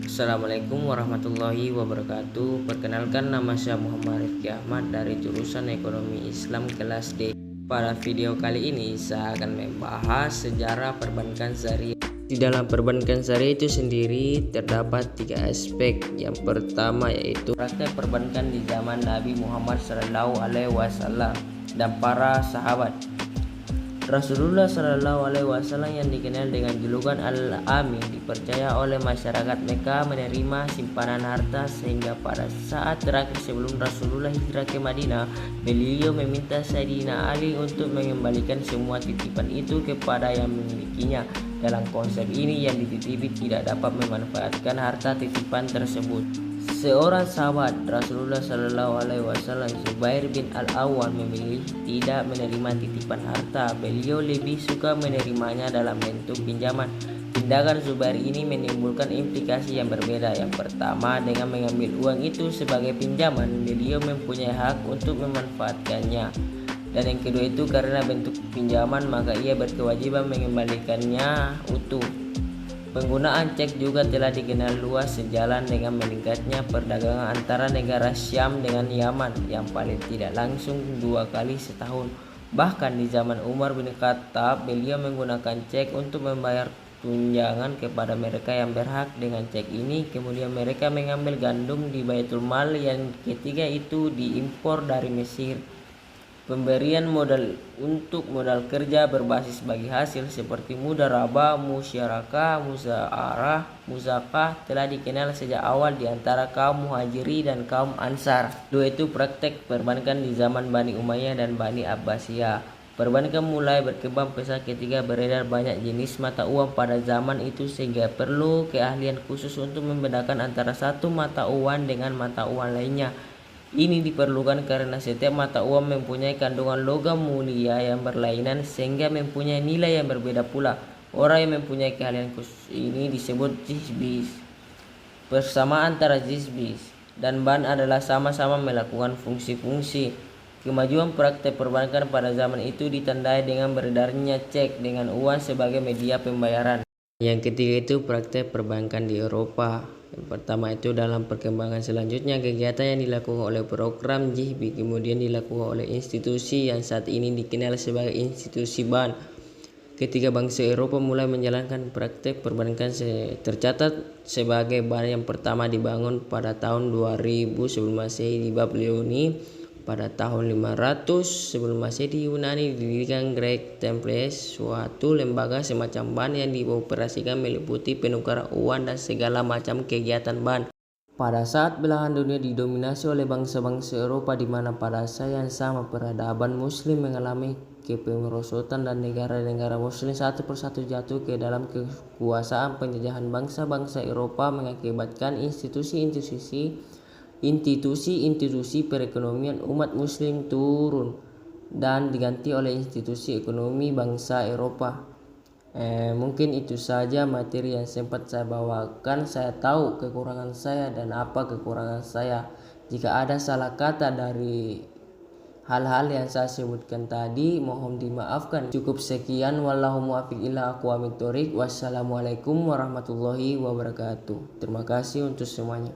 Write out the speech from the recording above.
Assalamualaikum warahmatullahi wabarakatuh. Perkenalkan, nama saya Muhammad Rifki Ahmad dari jurusan Ekonomi Islam kelas D. Pada video kali ini saya akan membahas sejarah perbankan syariah. Di dalam perbankan syariah itu sendiri terdapat 3 aspek. Yang pertama yaitu praktek perbankan di zaman Nabi Muhammad SAW dan para sahabat. Rasulullah SAW yang dikenal dengan julukan Al-Amin dipercaya oleh masyarakat Mekah menerima simpanan harta, sehingga pada saat terakhir sebelum Rasulullah hijrah ke Madinah, beliau meminta Sayyidina Ali untuk mengembalikan semua titipan itu kepada yang memilikinya. Dalam konsep ini, yang dititipi tidak dapat memanfaatkan harta titipan tersebut. Seorang sahabat Rasulullah SAW, Zubair bin Al-Awwam, memilih tidak menerima titipan harta. Beliau lebih suka menerimanya dalam bentuk pinjaman. Tindakan Zubair ini menimbulkan implikasi yang berbeda. Yang pertama, dengan mengambil uang itu sebagai pinjaman, beliau mempunyai hak untuk memanfaatkannya. Dan yang kedua itu, karena bentuk pinjaman, maka ia berkewajiban mengembalikannya utuh. Penggunaan cek juga telah dikenal luas sejalan dengan meningkatnya perdagangan antara negara Syam dengan Yaman yang paling tidak langsung 2 kali setahun. Bahkan di zaman Umar bin Khattab, beliau menggunakan cek untuk membayar tunjangan kepada mereka yang berhak. Dengan cek ini kemudian mereka mengambil gandum di Baitul Mal yang ketiga itu diimpor dari Mesir. Pemberian modal untuk modal kerja berbasis bagi hasil seperti mudarabah, musyarakah, musyaarah, muzakah telah dikenal sejak awal di antara kaum Muhajiri dan kaum Ansar. Dua itu praktek perbankan di zaman Bani Umayyah dan Bani Abbasiyah. Perbankan mulai berkembang pesat ketika beredar banyak jenis mata uang pada zaman itu, sehingga perlu keahlian khusus untuk membedakan antara satu mata uang dengan mata uang lainnya. Ini diperlukan karena setiap mata uang mempunyai kandungan logam mulia yang berlainan, sehingga mempunyai nilai yang berbeda pula. Orang yang mempunyai keahlian khusus ini disebut jizbis. Persamaan antara jizbis dan ban adalah sama-sama melakukan fungsi-fungsi. Kemajuan praktek perbankan pada zaman itu ditandai dengan beredarnya cek dengan uang sebagai media pembayaran. Yang ketiga itu praktek perbankan di Eropa. Yang pertama itu, dalam perkembangan selanjutnya kegiatan yang dilakukan oleh program JIHBI kemudian dilakukan oleh institusi yang saat ini dikenal sebagai institusi BAN. Ketika bangsa Eropa mulai menjalankan praktek perbankan, tercatat sebagai BAN yang pertama dibangun pada tahun 2000 sebelum Masehi di Babilonia. Pada tahun 500 sebelum Masehi di Yunani didirikan Greek Temples, suatu lembaga semacam BAN yang dioperasikan meliputi penukaran uang dan segala macam kegiatan BAN. Pada saat belahan dunia didominasi oleh bangsa-bangsa Eropa, di mana pada saat yang sama peradaban Muslim mengalami kemerosotan dan negara-negara Muslim satu persatu jatuh ke dalam kekuasaan penjajahan bangsa-bangsa Eropa, mengakibatkan institusi perekonomian umat muslim turun dan diganti oleh institusi ekonomi bangsa Eropa. Mungkin itu saja materi yang sempat saya bawakan. Saya tahu kekurangan saya dan apa kekurangan saya. Jika ada salah kata dari hal-hal yang saya sebutkan tadi, mohon dimaafkan. Cukup sekian, wallahu muwaffiq ila aqwamit thoriq. Wassalamualaikum warahmatullahi wabarakatuh. Terima kasih untuk semuanya.